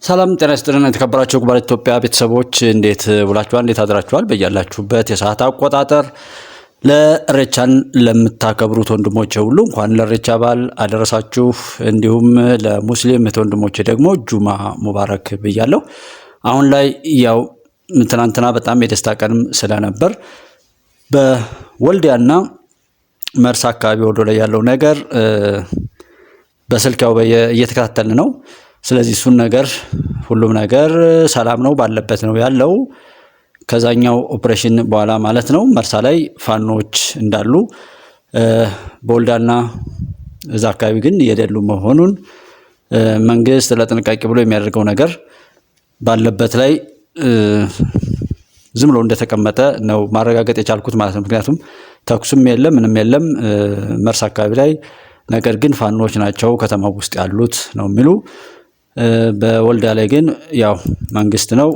ሰላም ጤና ይስጥልን የተከበራችሁ ጉባኤ ኢትዮጵያ ቤተሰቦች እንዴት ውላችኋል? እንዴት አድራችኋል? በያላችሁበት የሰዓት አቆጣጠር ለኢሬቻን ለምታከብሩት ወንድሞቼ ሁሉ እንኳን ለኢሬቻ በዓል አደረሳችሁ። እንዲሁም ለሙስሊም ወንድሞቼ ደግሞ ጁማ ሙባረክ ብያለሁ። አሁን ላይ ያው ትናንትና በጣም የደስታ ቀንም ስለነበር በወልዲያና መርሳ አካባቢ ወዶ ላይ ያለው ነገር በስልክ ያው እየተከታተልን ነው። ስለዚህ እሱን ነገር ሁሉም ነገር ሰላም ነው ባለበት ነው ያለው። ከዛኛው ኦፕሬሽን በኋላ ማለት ነው መርሳ ላይ ፋኖች እንዳሉ በወልዳና እዛ አካባቢ ግን የደሉ መሆኑን መንግስት ለጥንቃቄ ብሎ የሚያደርገው ነገር ባለበት ላይ ዝም ብሎ እንደተቀመጠ ነው ማረጋገጥ የቻልኩት ማለት ነው። ምክንያቱም ተኩስም የለም ምንም የለም መርሳ አካባቢ ላይ፣ ነገር ግን ፋኖች ናቸው ከተማው ውስጥ ያሉት ነው የሚሉ። በወልዳ ላይ ግን ያው መንግስት ነው።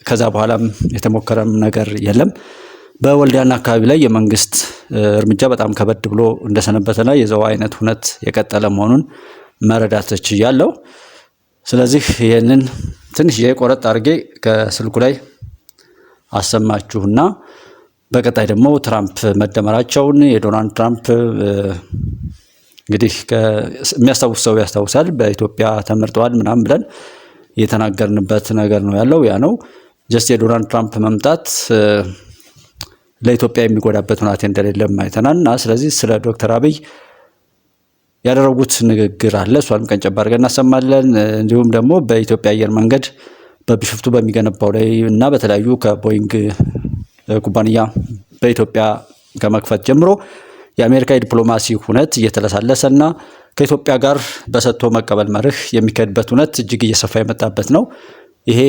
ከዛ በኋላም የተሞከረም ነገር የለም። በወልዳና አካባቢ ላይ የመንግስት እርምጃ በጣም ከበድ ብሎ እንደሰነበተና የዛው አይነት ሁነት የቀጠለ መሆኑን መረዳት ችያለሁ። ስለዚህ ይሄንን ትንሽ የቆረጥ አድርጌ ከስልኩ ላይ አሰማችሁና በቀጣይ ደግሞ ትራምፕ መደመራቸውን የዶናልድ ትራምፕ እንግዲህ የሚያስታውስ ሰው ያስታውሳል በኢትዮጵያ ተመርጠዋል ምናምን ብለን የተናገርንበት ነገር ነው ያለው። ያ ነው ጀስት የዶናልድ ትራምፕ መምጣት ለኢትዮጵያ የሚጎዳበት ሁኔታ እንደሌለም አይተናልና፣ ስለዚህ ስለ ዶክተር አብይ ያደረጉት ንግግር አለ። እሷንም ቀንጨብ አድርገን እናሰማለን። እንዲሁም ደግሞ በኢትዮጵያ አየር መንገድ በቢሾፍቱ በሚገነባው ላይ እና በተለያዩ ከቦይንግ ኩባንያ በኢትዮጵያ ከመክፈት ጀምሮ የአሜሪካ የዲፕሎማሲ ሁነት እየተለሳለሰና ከኢትዮጵያ ጋር በሰጥቶ መቀበል መርህ የሚካሄድበት ሁነት እጅግ እየሰፋ የመጣበት ነው። ይሄ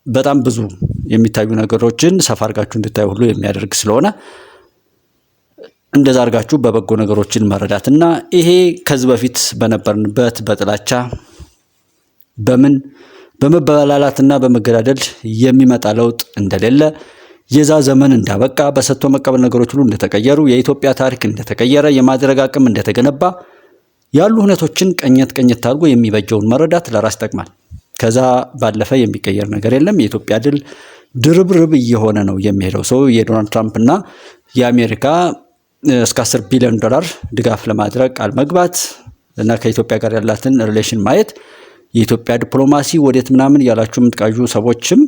በጣም ብዙ የሚታዩ ነገሮችን ሰፋ አድርጋችሁ እንድታዩ ሁሉ የሚያደርግ ስለሆነ እንደዛ አድርጋችሁ በበጎ ነገሮችን መረዳትና ይሄ ከዚህ በፊት በነበርንበት በጥላቻ በመበላላትና በመገዳደል የሚመጣ ለውጥ እንደሌለ፣ የዛ ዘመን እንዳበቃ፣ በሰጥቶ መቀበል ነገሮች ሁሉ እንደተቀየሩ፣ የኢትዮጵያ ታሪክ እንደተቀየረ፣ የማድረግ አቅም እንደተገነባ ያሉ ሁነቶችን ቀኘት አድርጎ የሚበጀውን መረዳት ለራስ ይጠቅማል። ከዛ ባለፈ የሚቀየር ነገር የለም። የኢትዮጵያ ድል ድርብርብ እየሆነ ነው የሚሄደው። ሰው የዶናልድ ትራምፕ እና የአሜሪካ እስከ $10 ቢሊዮን ድጋፍ ለማድረግ ቃል መግባት እና ከኢትዮጵያ ጋር ያላትን ሪሌሽን ማየት የኢትዮጵያ ዲፕሎማሲ ወዴት ምናምን ያላችሁ የምትቃዡ ሰዎችም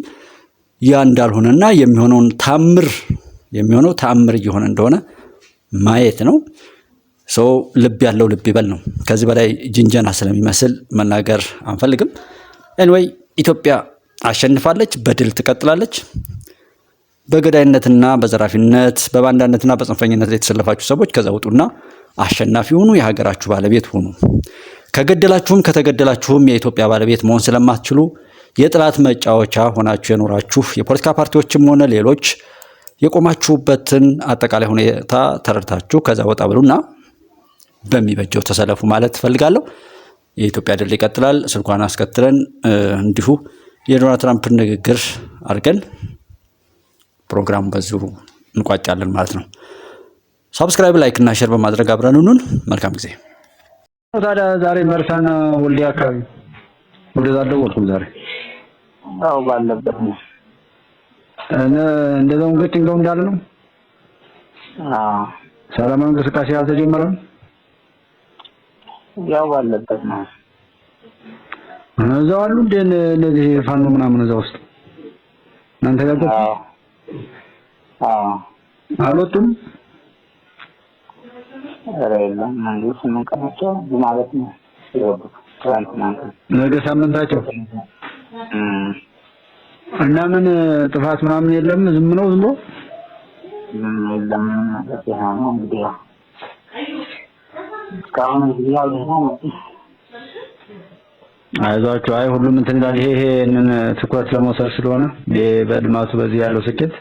ያ እንዳልሆነና የሚሆነው ተአምር እየሆነ እንደሆነ ማየት ነው። ሰው ልብ ያለው ልብ ይበል ነው። ከዚህ በላይ ጅንጀና ስለሚመስል መናገር አንፈልግም። ኤኒዌይ ኢትዮጵያ አሸንፋለች፣ በድል ትቀጥላለች። በገዳይነትና በዘራፊነት በባንዳነትና በጽንፈኝነት ላይ የተሰለፋችሁ ሰዎች ከዛ ውጡና አሸናፊ ሁኑ፣ የሀገራችሁ ባለቤት ሁኑ። ከገደላችሁም ከተገደላችሁም የኢትዮጵያ ባለቤት መሆን ስለማትችሉ የጥላት መጫወቻ ሆናችሁ የኖራችሁ የፖለቲካ ፓርቲዎችም ሆነ ሌሎች የቆማችሁበትን አጠቃላይ ሁኔታ ተረድታችሁ ከዛ ወጣ ብሉና በሚበጀው ተሰለፉ ማለት ፈልጋለሁ። የኢትዮጵያ ድል ይቀጥላል። ስልኳን አስከትለን እንዲሁ የዶናልድ ትራምፕን ንግግር አድርገን ፕሮግራሙ በዚሁ እንቋጫለን ማለት ነው። ሰብስክራይብ፣ ላይክ እና ሼር በማድረግ አብረን ሁኑን። መልካም ጊዜ። ታዲያ ዛሬ መርሳና ወልዲያ አካባቢ ወደዛ ደወልኩ ዛሬ አው ባለበት ነው እንደዛው እንግዲህ እንዳለ ነው። ሰላማዊ እንቅስቃሴ አልተጀመረም። ያው ባለበት ነው። እዛው አሉ እንደዚህ ፋኖ ምናምን እዛው ውስጥ እናንተ ጋር አልወጡም። አይደለም መንግስት ምን ቀናቸው ማለት ነው ነገ ሳምንታቸው እና ምን ጥፋት ምናምን የለም። ዝም ብሎ የለም ማለት ነው እንግዲህ እስካሁን ያው ነው። አይዟችሁ። አይ ሁሉም እንትን ይላል። ይሄንን ትኩረት ለመውሰድ ስለሆነ በልማቱ በዚህ ያለው ስኬት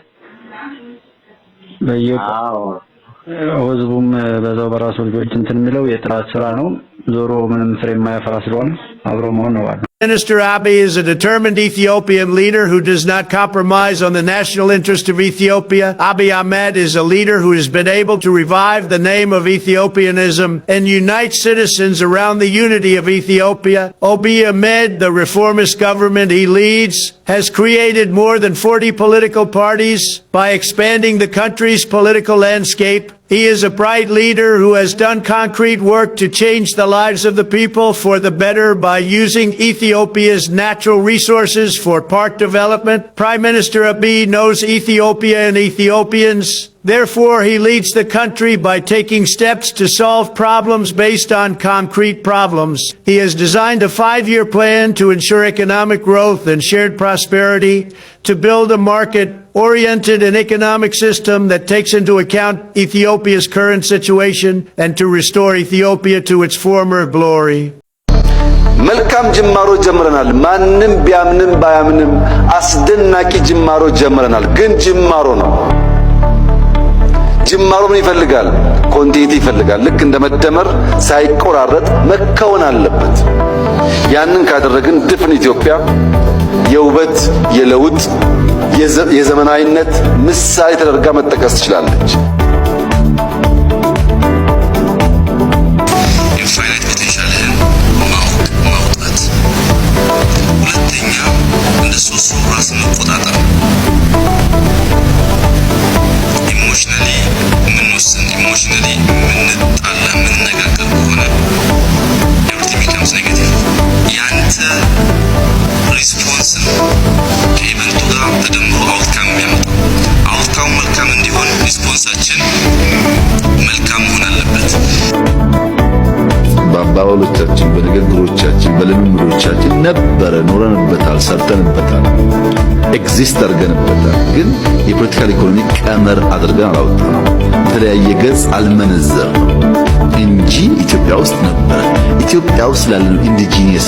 ህዝቡም በዛው በራሱ ልጆች እንትን የሚለው የጥራት ስራ ነው። ዞሮ ምንም ፍሬ የማያፈራ ስለሆነ አብሮ መሆን ነው ዋናው። Minister Abiy is a determined Ethiopian leader who does not compromise on the national interest of Ethiopia. Abiy Ahmed is a leader who has been able to revive the name of Ethiopianism and unite citizens around the unity of Ethiopia. Abiy Ahmed, the reformist government he leads, has created more than 40 political parties by expanding the country's political landscape. He is a bright leader who has done concrete work to change the lives of the people for the better by using Ethiopia's natural resources for park development. Prime Minister Abiy knows Ethiopia and Ethiopians. Therefore, he leads the country by taking steps to solve problems based on concrete problems. He has designed a 5-year plan to ensure economic growth and shared prosperity, to build a market-oriented and economic system that takes into account Ethiopia's current situation and to restore Ethiopia to its former glory. መልካም ጅማሮ ጀምረናል። ማንም ቢያምንም ባያምንም አስደናቂ ጅማሮ ጀምረናል። ግን ጅማሮ ነው። ጅማሮ ምን ይፈልጋል? ኮንቲኒቲ ይፈልጋል። ልክ እንደ መደመር ሳይቆራረጥ መከወን አለበት። ያንን ካደረግን ድፍን ኢትዮጵያ የውበት፣ የለውጥ፣ የዘመናዊነት ምሳሌ ተደርጋ መጠቀስ ትችላለች። በአባባሎቻችን፣ በንግግሮቻችን፣ በልምምዶቻችን ነበረ፣ ኖረንበታል፣ ሰርተንበታል፣ ኤግዚስት አድርገንበታል። ግን የፖለቲካል ኢኮኖሚ ቀመር አድርገን አላወጣነው። የተለያየ ገጽ አልመነዘር ነው እንጂ ኢትዮጵያ ውስጥ ነበረ። ኢትዮጵያ ውስጥ ላለን ኢንዲጂኒየስ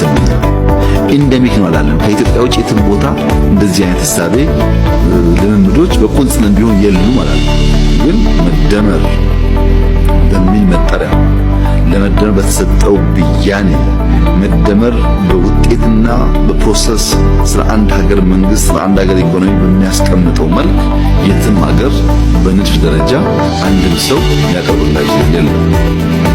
ኢንደሚክ ነው አላለም። ከኢትዮጵያ ውጭ የትም ቦታ እንደዚህ አይነት ሐሳቤ ልምምዶች በቁንጽልም ቢሆን የሉም ማለት ነው። ግን መደመር በሚል መጠሪያ ለመደመር በተሰጠው ብያኔ መደመር በውጤትና በፕሮሰስ ስለ አንድ ሀገር መንግስት፣ ስለ አንድ ሀገር ኢኮኖሚ በሚያስቀምጠው መልክ የትም ሀገር በንድፍ ደረጃ አንድም ሰው ሊያቀርብላችሁ የለም።